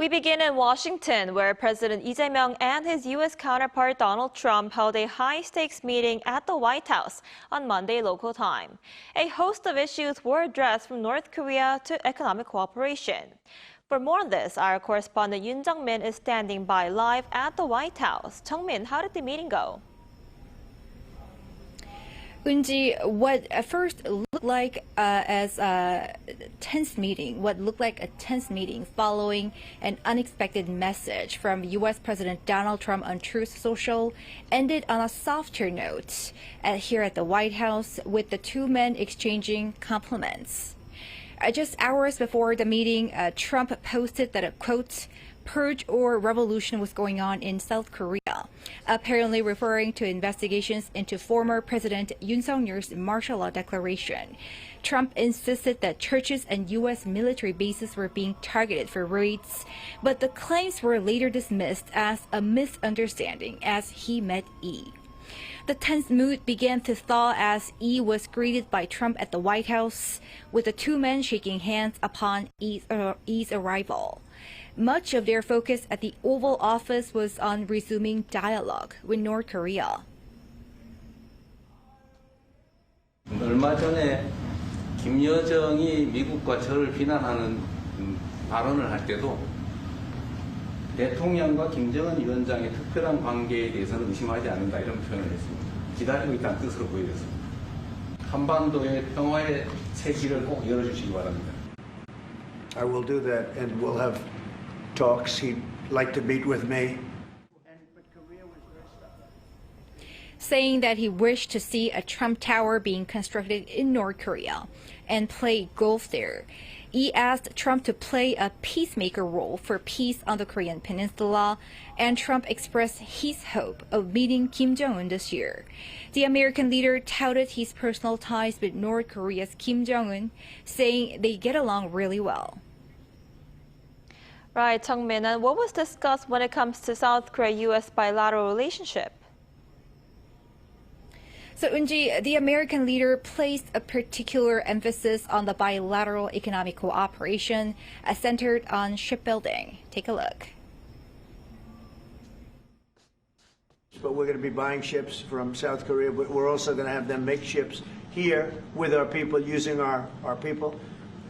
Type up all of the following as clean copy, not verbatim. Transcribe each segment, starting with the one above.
We begin in Washington, where President Lee Jae Myung and his U.S. counterpart Donald Trump held a high-stakes meeting at the White House on Monday local time. A host of issues were addressed from North Korea to economic cooperation. For more on this, our correspondent Yoon Jung-min is standing by live at the White House. Jung-min, how did the meeting go? Eun-ji, what at first looked like as a tense meeting, following an unexpected message from U.S. President Donald Trump on Truth Social, ended on a softer note here at the White House, with the two men exchanging compliments. Just hours before the meeting, Trump posted that a, quote, purge or revolution was going on in South Korea, apparently referring to investigations into former President Yoon Suk Yeol's martial law declaration. Trump insisted that churches and U.S. military bases were being targeted for raids, but the claims were later dismissed as a misunderstanding as he met Lee. The tense mood began to thaw as Lee was greeted by Trump at the White House, with the two men shaking hands upon Lee's arrival. Much of their focus at the Oval Office was on resuming dialogue with North Korea. 얼마 전에 김여정이 미국과 저를 비난하는 발언을 할 때도 대통령과 김정은 위원장의 특별한 관계에 대해서는 의심하지 않는다, 이런 표현을 했습니다. 기다리고 있다는 뜻으로 보여졌습니다. 한반도의 평화의 새 길을 꼭 열어주시기 바랍니다. I will do that, and we'll have talks. He'd like to meet with me. Saying that he wished to see a Trump Tower being constructed in North Korea and play golf there. He asked Trump to play a peacemaker role for peace on the Korean Peninsula, and Trump expressed his hope of meeting Kim Jong-un this year. The American leader touted his personal ties with North Korea's Kim Jong-un, saying they get along really well. Right, Jung-min, and what was discussed when it comes to South Korea-U.S. bilateral relationship? So, Eun-ji, the American leader placed a particular emphasis on the bilateral economic cooperation centered on shipbuilding. Take a look. But we're going to be buying ships from South Korea, but we're also going to have them make ships here with our people, using our people.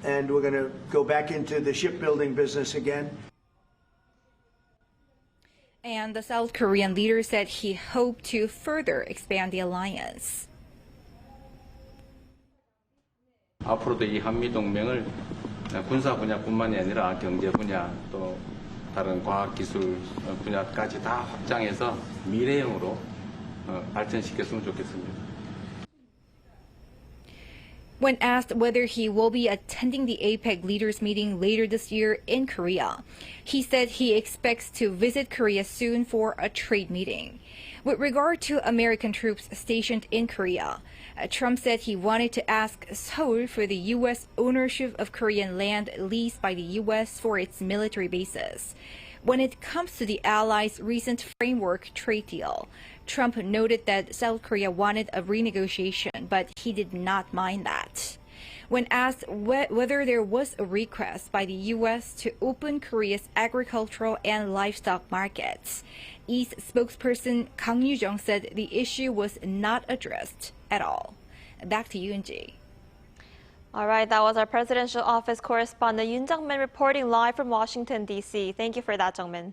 And we're going to go back into the shipbuilding business again. And the South Korean leader said he hoped to further expand the alliance. 앞으로도 이 한미 동맹을 군사 분야뿐만이 아니라 경제 분야, 또 다른 과학 기술 분야까지 다 확장해서 미래형으로 발전시켰으면 좋겠습니다. When asked whether he will be attending the APEC leaders meeting later this year in Korea, he said he expects to visit Korea soon for a trade meeting. With regard to American troops stationed in Korea, Trump said he wanted to ask Seoul for the U.S. ownership of Korean land leased by the U.S. for its military bases. When it comes to the allies' recent framework trade deal, Trump noted that South Korea wanted a renegotiation, but he did not mind that. When asked whether there was a request by the U.S. to open Korea's agricultural and livestock markets, Lee's spokesperson Kang Yoo-jung said the issue was not addressed at all. Back to you, Eun-ji. All right, that was our presidential office correspondent Yoon Jung-min reporting live from Washington, D.C. Thank you for that, Jung-min.